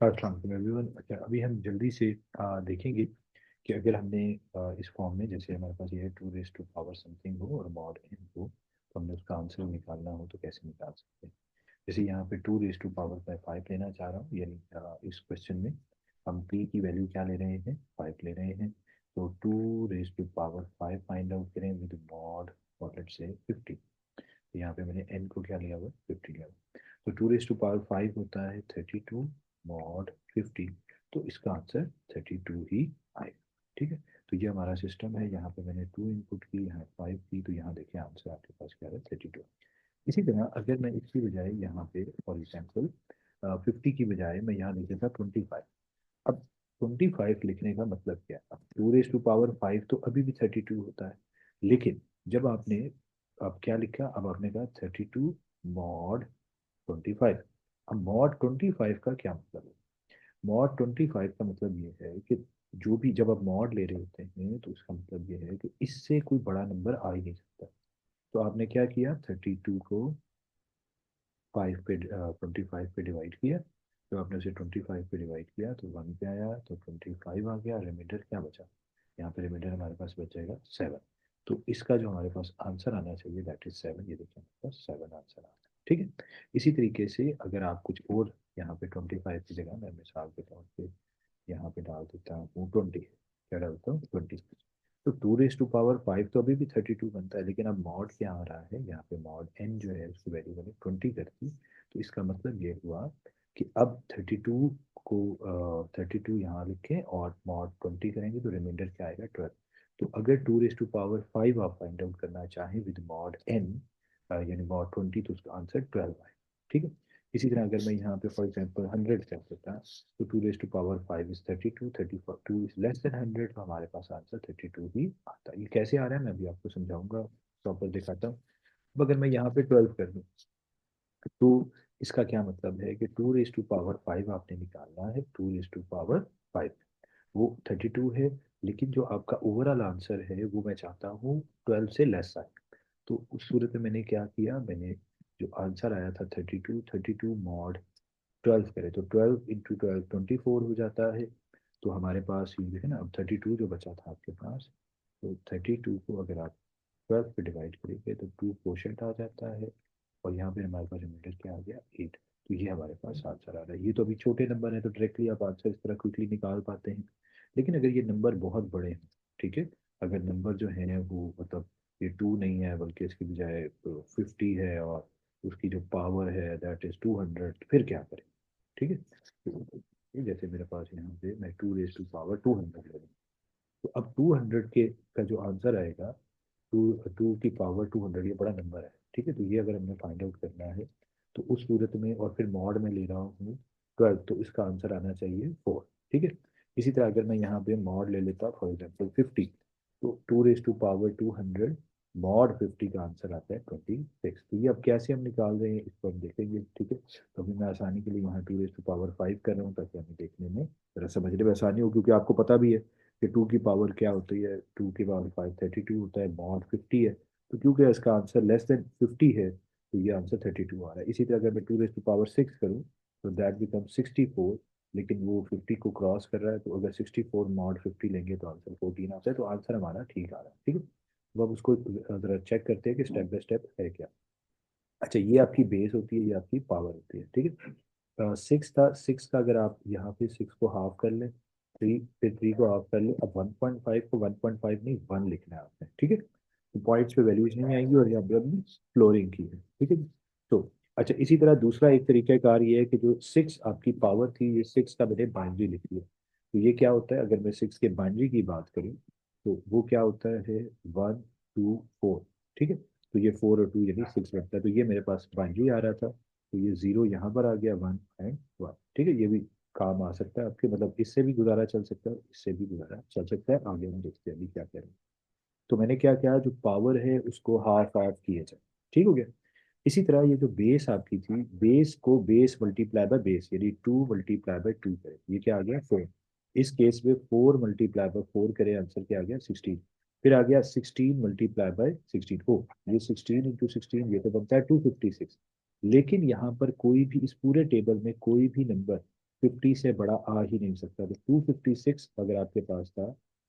अस्सलाम वालेकुम एवरीवन। अच्छा, अभी हम जल्दी से देखेंगे कि अगर हमने इस फॉर्म में, जैसे हमारे पास ये है 2 रेज टू पावर समथिंग हो और मॉड एन हो, तो हमने उसका आंसर निकालना हो तो कैसे निकाल सकते हैं। जैसे यहाँ पे 2 रेज टू पावर मैं 5 लेना चाह रहा हूँ, यानी इस क्वेश्चन में हम पी की वैल्यू क्या ले रहे हैं, 5 ले रहे हैं। तो 2 raise to power 5 find out करें विद मॉड और लेट्स से 50। तो यहाँ पे मैंने एन को क्या लिया हुआ, 50 लिया हुआ। तो 2 रेज टू पावर 5 होता है 32 मॉड 50। तो इसका आंसर 32 ही आएगा। ठीक है, तो ये हमारा सिस्टम है। यहाँ पे मैंने 2 इनपुट की, यहाँ 5 की, तो यहाँ देखिए आंसर आपके पास क्या है, 32। इसी तरह अगर मैं इसकी बजाय यहाँ पे फॉर एग्जाम्पल 50 की बजाय मैं यहाँ लिख देता 25। अब 25 लिखने का मतलब क्या है, अब 2 रेज टू पावर 5 तो अभी भी 32 होता है, लेकिन जब आपने अब क्या लिखा, अब आपने कहा 32 मॉड 25। अब मॉड 25 का क्या मतलब है, मॉड 25 का मतलब ये है कि जो भी जब आप मॉड ले रहे होते हैं तो उसका मतलब ये है कि इससे कोई बड़ा नंबर आ ही नहीं सकता। तो आपने क्या किया, 32 को 5 पे 25 पे डिवाइड किया। जब आपने उसे 25 पे डिवाइड किया तो 1 पे आया, तो 25 आ गया, रिमाइंडर क्या बचा, यहाँ पे रिमाइंडर हमारे पास बच जाएगा 7। तो इसका जो हमारे पास आंसर आना चाहिए दैट इज 7। ये देखिए हमारे पास 7 आंसर आ गया। ठीक है, इसी तरीके से अगर आप कुछ और यहाँ पे 25 की जगह मैं मिसाल के तौर पे यहाँ पे डाल देता हूँ 20, क्या डालता हूँ 20। तो 2 रेज टू पावर 5 तो अभी भी 32 बनता है, लेकिन अब मॉड क्या आ रहा है, यहाँ पे मॉड एन जो है उसकी वैल्यू मैंने 20 कर दी। तो इसका मतलब ये हुआ कि अब 32 को 32 यहाँ लिखें और मॉड 20 करेंगे तो रिमाइंडर क्या आएगा, 12। तो अगर 2 रेज टू पावर 5 आप फाइंड आउट करना चाहें विद मॉड एन यानी मॉड 20, तो उसका आंसर 12 आए। ठीक है, इसी तरह अगर मैं यहाँ पे फॉर एग्जाम्पल 100 कर देता, तो 2 raise to power 5 is 32, 34 2 is less than 100, तो हमारे पास आंसर 32 ही आता है। ये कैसे आ रहा है मैं अभी आपको समझाऊंगा, प्रॉपर दिखाता हूँ। अब अगर मैं यहाँ पे 12 कर दूँ, तो इसका क्या मतलब है कि 2 रेज टू पावर 5 आपने निकालना है, 2 रेज टू पावर 5 वो 32 है, लेकिन जो आपका ओवरऑल आंसर है वो मैं चाहता हूँ 12 से लेस आए। तो उस सूरत में मैंने क्या किया, मैंने जो आंसर आया था 32, 32 मॉड 12 करें तो 12 इंटू 12 24 हो जाता है। तो हमारे पास ये है ना, अब 32 जो बचा था आपके पास, तो 32 को अगर आप 12 पे डिवाइड करेंगे तो 2 कोशेंट आ जाता है, और यहाँ पे हमारे पास रिमाइंडर क्या आ गया, 8। तो ये हमारे पास आंसर आ रहा है। ये तो अभी छोटे नंबर है तो डायरेक्टली आप आंसर इस तरह क्विकली निकाल पाते हैं, लेकिन अगर ये नंबर बहुत बड़े हैं, ठीक है, अगर नंबर जो है वो मतलब ये 2 नहीं है बल्कि इसकी बजाय 50 है और उसकी जो पावर है दैट इज 200, फिर क्या करें। ठीक है, तो जैसे मेरे पास यहाँ पे मैं 2 रेज टू पावर 200 ले लूँ, तो अब 200 के का जो आंसर आएगा, टू टू की पावर 200, ये बड़ा नंबर है। ठीक है, तो ये अगर हमें फाइंड आउट करना है तो उस सूरत में, और फिर मॉड में ले रहा हूँ 12, तो इसका आंसर आना चाहिए 4। ठीक है, इसी तरह अगर मैं यहाँ पे मॉड ले लेता फॉर एग्जाम्पल 50, तो 2 रेज टू पावर 200 मॉड 50 का आंसर आता है 26। तो ये अब कैसे हम निकाल रहे हैं इसको हम देखेंगे। ठीक है, तो अभी मैं आसानी के लिए यहाँ 2 रेज टू पावर 5 कर रहा हूँ ताकि हमें देखने में जरा समझने में आसानी हो, क्योंकि आपको पता भी है कि 2 की पावर क्या होती है, 2 की पावर 5 32 होता है, मॉड 50 है। तो क्योंकि इसका आंसर लेस देन 50 है तो ये आंसर 32 आ रहा है। इसी तरह अगर मैं 2 रेज टू पावर 6 करूँ तो दैट बिकम 64, लेकिन वो 50 को क्रॉस कर रहा है, तो अगर 64 मॉड 50 लेंगे तो आंसर 14 आता है। तो आंसर हमारा ठीक आ रहा है। ठीक है, तो अब उसको जरा चेक करते हैं कि स्टेप बाय स्टेप है क्या। अच्छा, ये आपकी बेस होती है, ये आपकी पावर होती है। ठीक है, 6 का अगर आप यहाँ पे 6 को हाफ कर लें, 3 फिर 3 को हाफ कर लें, अब 1.5 को 1.5 नहीं 1 लिखना है आपने। ठीक है, तो पॉइंट्स पे वैल्यूज नहीं आएंगी और यहाँ पे हमने फ्लोरिंग की है। ठीक है, तो अच्छा, इसी तरह दूसरा एक तरीकाकार ये है कि जो 6 आपकी पावर थी, ये 6 का मैंने बाइनरी लिख लिया। तो ये क्या होता है, अगर मैं 6 के बाइनरी की बात करूँ तो वो क्या होता है, 1 2 4। ठीक है, तो ये 4 और 2 यानी 6 बनता है। तो ये मेरे पास बाइनरी आ रहा था, तो ये 0 यहाँ पर आ गया, 1 एंड 1। ठीक है, ये भी काम आ सकता है आपके, मतलब इससे भी गुजारा चल सकता है, इससे भी गुजारा चल सकता है। आगे हम देखते हैं अभी क्या करें। तो मैंने क्या किया, जो पावर है उसको हाफ हाफ किया जाए। ठीक हो गया, इसी तरह ये जो बेस आपकी थी, बेस को बेस मल्टीप्लाई बाय बेस यानी 2 मल्टीप्लाई बाय 2 करें, ये क्या आ गया 4। इस केस में 4 मल्टीप्लाई बाय 4 करें, आंसर क्या आ गया 16। फिर आ गया 16 मल्टीप्लाई बाय 16, ओ ये 16 इंटू 16 ये तो बनता है 256। लेकिन यहाँ पर कोई भी इस पूरे टेबल में कोई भी नंबर 50 से बड़ा आ ही नहीं सकता। तो 256 अगर आपके पास था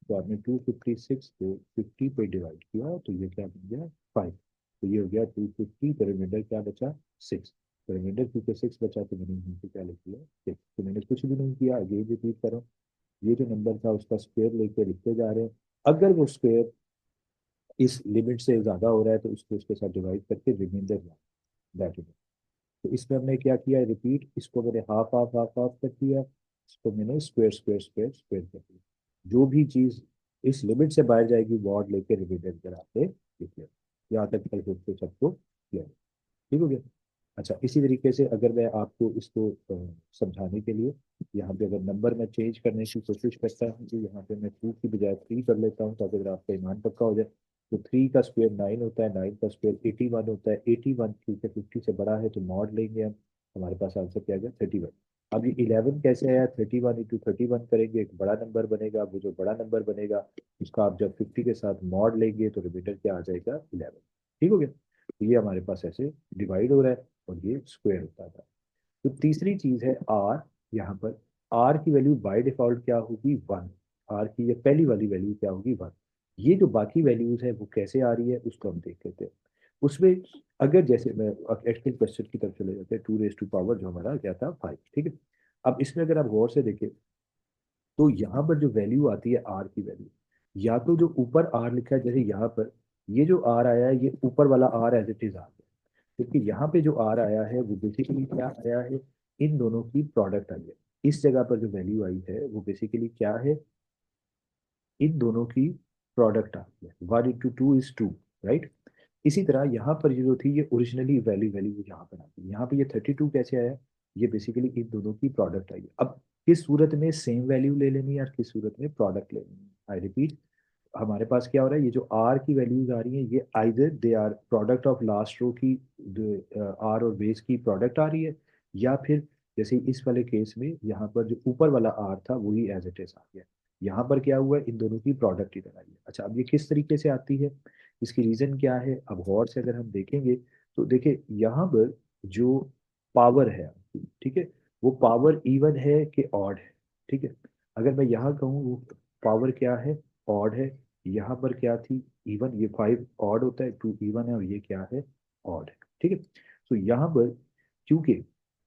तो आपने 256 को 50 पे डिवाइड किया तो ये क्या बन गया 5। तो ये हो गया 250, तो रिमाइंडर क्या बचा 6। तो रिमाइंडर क्योंकि 6 बचा तो मैंने यहाँ पे क्या लिख दिया 6। तो मैंने कुछ भी नहीं किया, अगेन रिपीट करो, ये जो नंबर था उसका स्क्वायर लेके लिखते जा रहे हैं। अगर वो स्क्वायर इस लिमिट से ज्यादा हो रहा है तो उसको उसके साथ डिवाइड करके रिमाइंडर दैट। तो इसमें हमने क्या किया रिपीट, इसको मैंने हाफ हाफ हाफ हाफ कर दिया, इसको मैंने स्क्वायर स्क्वायर स्क्वायर स्क्वायर कर दिया। जो भी चीज इस लिमिट से बाहर जाएगी वॉर्ड लेके रिमाइंडर कर आते लिख लिया। यहाँ तक कल फिर से सबको क्लियर, ठीक हो गया। अच्छा इसी तरीके से अगर मैं आपको इसको समझाने के लिए यहाँ पे अगर नंबर में चेंज करने की कोशिश करता हूँ तो यहाँ पे मैं 2 की बजाय 3 कर लेता हूँ ताकि अगर आपका ईमान पक्का हो जाए। तो 3 का स्क्वायर 9 होता है, 9 का स्क्वायर 81 होता है, 81 क्योंकि 50 से बड़ा है तो मॉड लेंगे हम, हमारे पास आंसर क्या आ गया 31। अब ये 11 कैसे आया, 31 इंटू 31 करेंगे एक बड़ा नंबर बनेगा, वो जो बड़ा नंबर बनेगा उसका आप जब 50 के साथ मॉड लेंगे तो रिमाइंडर क्या आ जाएगा 11। ठीक हो गया। तो ये हमारे पास ऐसे डिवाइड हो रहा है और ये स्क्वायर होता था। तो तीसरी चीज है आर। यहाँ पर आर की वैल्यू बाय डिफॉल्ट क्या होगी 1। आर की ये पहली वाली वैल्यू क्या होगी 1। ये जो बाकी वैल्यूज है वो कैसे आ रही है उसको हम देख लेते हैं। उसमें अगर जैसे मैं एक्चुअल क्वेश्चन की तरफ चले जाते हैं, 2 रेज टू पावर जो हमारा क्या था 5, ठीक है। अब इसमें अगर आप गौर से देखें तो यहाँ पर जो वैल्यू आती है आर की वैल्यू, या तो जो ऊपर आर लिखा है जैसे यहाँ पर ये जो आर आया है ये ऊपर वाला आर एज इट इज आ गया, क्योंकि यहाँ पे जो आर आया है वो बेसिकली क्या आया है, इन दोनों की प्रोडक्ट आई है। इस जगह पर जो वैल्यू आई है वो बेसिकली क्या है, इन दोनों की प्रोडक्ट आ गई है। 1 इंटू 2 इज 2, राइट। इसी तरह यहाँ पर ये जो थी ये ओरिजिनली वैल्यू वैल्यू यहाँ पर आती है, यहाँ पे ये 32 कैसे आया, ये बेसिकली इन दोनों की प्रोडक्ट आई है। अब किस सूरत में सेम वैल्यू ले लेनी है और किस सूरत में प्रोडक्ट ले लेनी है, आई रिपीट। हमारे पास क्या हो रहा है, ये जो आर की वैल्यूज आ रही हैं ये either they are product of last row की, आर और बेस की प्रोडक्ट आ रही है, या फिर जैसे इस वाले केस में यहाँ पर जो ऊपर वाला आर था वही एज इट इज आ गया। यहाँ पर क्या हुआ है, इन दोनों की प्रोडक्ट इधर आई है। अच्छा अब ये किस तरीके से आती है, इसकी रीजन क्या है, अब गौर से अगर हम देखेंगे तो देखिए यहाँ पर जो पावर है, ठीक है, वो पावर इवन है कि ऑड है, ठीक है। अगर मैं यहाँ कहूँ वो पावर क्या है, ऑड है। यहाँ पर क्या थी इवन, ये 5 ऑड होता है, 2 इवन है और ये क्या है ऑड है, ठीक है। तो यहाँ पर क्योंकि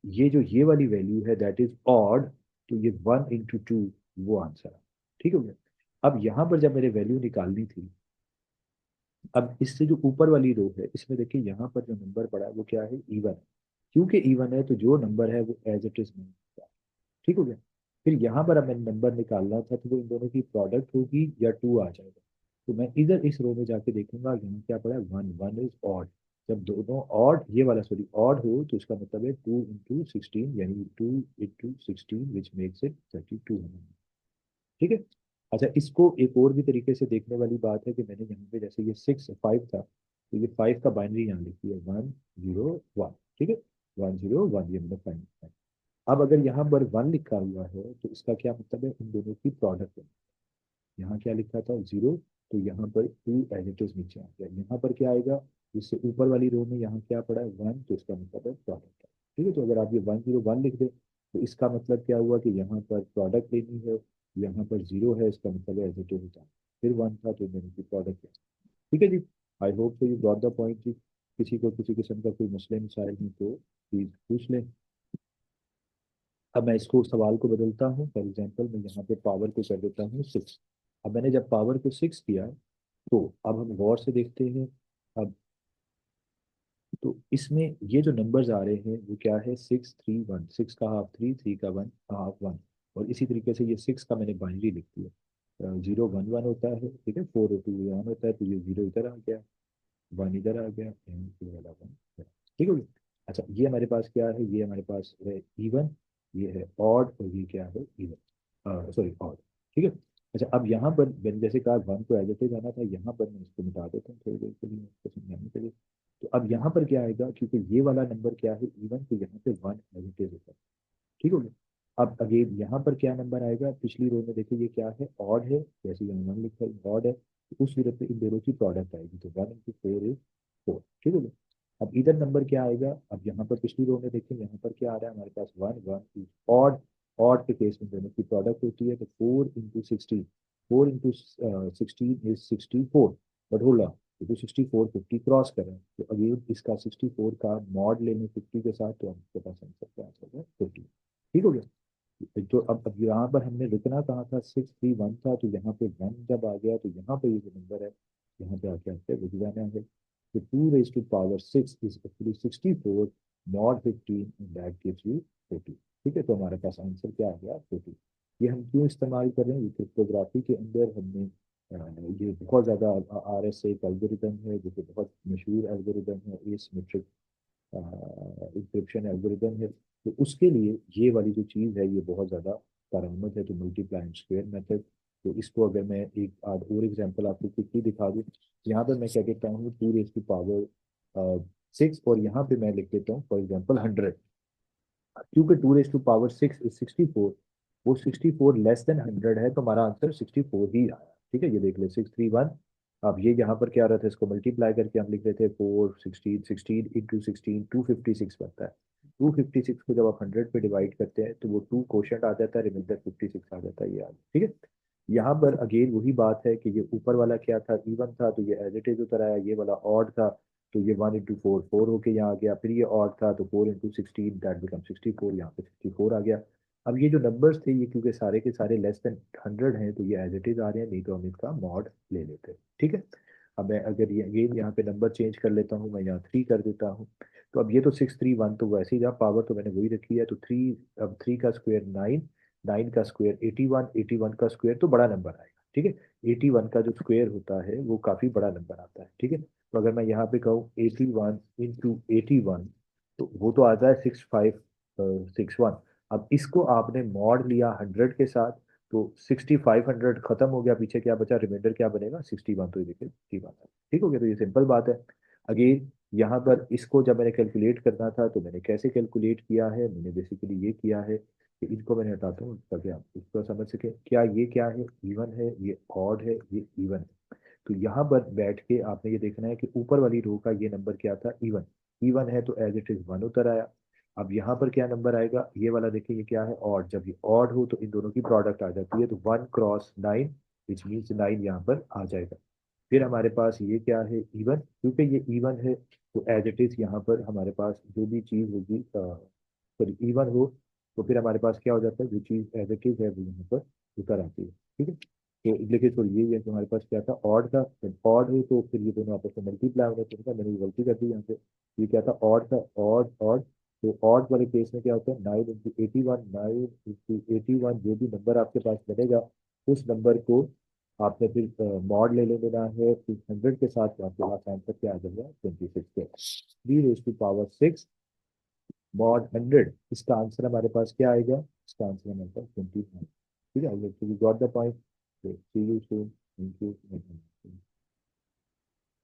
ये जो ये वाली वैल्यू है दैट इज ऑड, तो ये 1 इंटू 2 वो आंसर है, ठीक हो गया। अब यहाँ पर जब मेरे वैल्यू निकालनी थी, अब इससे जो ऊपर वाली रो है इसमें देखिए यहाँ पर जो नंबर पड़ा है वो क्या है इवन। क्योंकि इवन है तो जो नंबर है वो एज इट इज नहीं, ठीक हो गया। फिर यहाँ पर अब मैंने नंबर निकालना था तो वो इन दोनों की प्रोडक्ट होगी या 2 आ जाएगा। तो मैं इधर इस रो में जाके देखूंगा यहाँ क्या पड़ा है 1, 1 इज ऑड। जब दोनों ऑड ये वाला सॉरी ऑड हो तो इसका मतलब है 2 इंटू 16 यानी 2 इंटू 16 विच मेक्स इट 32, ठीक है। अच्छा इसको एक और भी तरीके से देखने वाली बात है कि मैंने यहाँ पे जैसे ये 6 5 था तो ये 5 का बाइनरी यहाँ लिखी है 1 0 1, ठीक है। 1 0 1 ये मतलब फाइनल। अब अगर यहाँ पर 1 लिखा हुआ है तो इसका क्या मतलब है, इन दोनों की प्रोडक्ट है। यहाँ क्या लिखा था 0, तो यहाँ पर 2 एज इट इज नीचे आ गया। यहाँ पर क्या आएगा, इससे ऊपर वाली रो में यहाँ क्या पड़ा है 1, तो इसका मतलब है प्रोडक्ट है, ठीक है। तो अगर आप ये 1 0 1 लिख दे तो इसका मतलब क्या हुआ कि यहाँ पर प्रोडक्ट लेनी है, यहाँ पर 0 है इसका मतलब है एज इट इज होता, फिर 1 था तो दोनों की प्रोडक्ट है, ठीक है जी। I hope so you got the point जी। किसी को किसी किस्म का कोई मसले मसाइल नहीं तो प्लीज पूछ लें। अब मैं इसको सवाल को बदलता हूँ, फॉर एग्जांपल मैं यहाँ पे पावर को कर देता हूँ 6। अब मैंने जब पावर को 6 किया तो अब हम गौर से देखते हैं। अब तो इसमें ये जो नंबर्स आ रहे हैं वो क्या है 6 3 1, 6 का हाफ 3, 3 का 1 हाफ 1। और इसी तरीके से ये 6 का मैंने बाइनरी लिख दिया, 0 1 1 होता है, ठीक है, 4 2 1 होता है, तो ये 0 इधर आ गया, 1 इधर आ गया एंड ये वाला 1, ठीक हो गया। अच्छा ये हमारे पास क्या है, ये हमारे पास है इवन, ये है ऑड और ये क्या है इवन, सॉरी ऑड, ठीक है। अच्छा अब यहाँ पर मैंने जैसे कहा 1 को एज इट इज आना था, यहाँ पर मैं इसको मिटा देता हूँ थोड़ी देर के लिए इसको समझाने के लिए। तो अब यहाँ पर क्या आएगा, क्योंकि ये वाला नंबर क्या है इवन, तो यहाँ पे 1 एज इट इज होता है, ठीक हो गया। अब अगेन यहाँ पर क्या नंबर आएगा, पिछली रो में देखिए ये क्या है ऑड है, जैसे यहाँ 1 लिखा है ऑड है, तो उस सूरत में इन दोनों की प्रोडक्ट आएगी, तो 1 इंटू 4 इज 4, ठीक हो गया। अब इधर नंबर क्या आएगा, अब यहाँ पर पिछली रो में देखिए यहाँ पर क्या आ रहा है हमारे पास 1 1 इज ऑड, ऑड के केस में दोनों की प्रोडक्ट होती है, तो 4 into 16, 4 into 16 is 64, but hold on, तो 64 50 क्रॉस कर रहे हैं, तो अगेन इसका 64 का मॉड लेने 50 के साथ, तो आपके पास आंसर क्या आंसर है 50। ठीक हो गया। तो अब यहाँ पर हमने रुकना कहा था, 631 था, तो यहाँ पे 1 जब आ गया तो यहाँ पे ये जो नंबर है यहाँ पे आके आपके रुक जाना है। तो 2 raised to power 6 is actually 64 mod 15 and that gives you 40। ठीक है, तो हमारे पास आंसर क्या आ गया 40। ये हम क्यों इस्तेमाल कर रहे हैं, क्रिप्टोग्राफी के अंदर हमने ये बहुत ज़्यादा आर एस एक एल्गोरिदम है जो कि बहुत मशहूर एल्गोरिदम है, एसिमेट्रिक इंक्रिप्शन एल्गोरिदम है। तो उसके लिए ये वाली जो चीज़ है ये बहुत ज़्यादा कारगर है, तो मल्टीप्लाई एंड स्क्वायर मेथड। तो इसको अगर मैं एक आध और एग्जांपल आपको क्विकली दिखा दूँ, यहाँ पर मैं क्या कहता हूँ 2 raised to power 6, और यहाँ पे मैं लिख देता हूँ फॉर एग्जाम्पल 100, क्योंकि 2 raised to power 6 इज 64, वो 64 लेस देन 100 है, तो हमारा आंसर 64 ही आया। ठीक है, ये देख ले 631। अब ये यहाँ पर क्या रहा था, इसको मल्टीप्लाई करके हम लिख रहे थे 4 16 16 इंटू 16 256 बनता है। 256 को जब आप 100 पे डिवाइड करते हैं तो वो 2 क्वोशंट आ जाता है, रिमाइंडर 56 आ जाता है, ये आगे। ठीक है, यहाँ पर अगेन वही बात है कि ये ऊपर वाला क्या था, इवन था, तो ये एज इट इज उतर आया, ये वाला ऑड था, तो ये 1 into 4 4 होके यहाँ आ गया, फिर ये ऑड था तो 4 into 16 दैट बिकम 64, यहाँ पे 64 आ गया। अब ये जो नंबर्स थे ये क्योंकि सारे के सारे लेस देन 100 हैं, तो ये एज इट इज आ रहे हैं, नहीं तो हम इसका मॉड ले लेते हैं। ठीक है, अब मैं अगर ये यहाँ पे नंबर चेंज कर लेता हूँ, मैं यहाँ 3 कर देता हूँ, तो अब ये तो 631, तो वैसे ही जहाँ पावर तो मैंने वही रखी है, तो 3, अब 3 का स्क्वायर 9, 9 का स्क्वायर 81, 81 का स्क्वायर तो बड़ा नंबर आएगा। ठीक है, 81 का जो स्क्वायर होता है वो काफी बड़ा नंबर आता है। ठीक है, तो अगर मैं यहाँ पे कहूँ 81 into 81, तो वो तो आता है 6561। अब इसको आपने मॉड लिया 100 के साथ, तो 6500 खत्म हो गया, पीछे क्या बचा, रिमाइंडर क्या बनेगा 61, तो ये देखिए 61। ठीक हो गया, तो ये सिंपल बात है। अगेन यहाँ पर इसको जब मैंने कैलकुलेट करना था तो मैंने कैसे कैलकुलेट किया है, मैंने बेसिकली ये किया है कि इनको मैंने हटाता हूँ ताकि आप इसको समझ सके, क्या ये क्या है, इवन है, ये ऑड है, ये इवन है। तो यहाँ पर बैठ के आपने ये देखना है कि ऊपर वाली रो का ये नंबर क्या था, इवन, इवन है तो एज इट इज 1 उतर आया। अब यहाँ पर क्या नंबर आएगा, ये वाला देखिए ये क्या है ऑड, जब ये ऑड हो तो इन दोनों की प्रोडक्ट आ जाती है, तो 1 × 9 विच मीन्स 9 यहाँ पर आ जाएगा। फिर हमारे पास ये क्या है, इवन, क्योंकि ये इवन है तो एज इट इज यहाँ पर हमारे पास जो भी चीज होगी, सॉरी इवन हो, तो फिर हमारे पास क्या हो जाता है, जो चीज एज इट इज है वो यहाँ पर उतर आती है। ठीक है, तो देखिए सॉरी ये है कि हमारे पास क्या था ऑड था, जब ऑड हो तो फिर ये दोनों आपस में मल्टीप्लाई होने चाहिए था, मैंने ये गलती कर दी यहाँ पे। ये क्या था, ऑड था, ऑड ऑड, तो ऑड वाले केस में क्या होता है 9 into 81, 9 into 81, जो भी नंबर आपके पास बनेगा उस नंबर को आपने फिर मॉड ले लेना है, फिर 100 के साथ आपके पास आंसर क्या आ जाएगा 26। 3 raised to power 6 मॉड 100, इसका आंसर हमारे पास क्या आएगा, इसका आंसर हमारे पास 29। ठीक है, got the point. See you soon, thank you.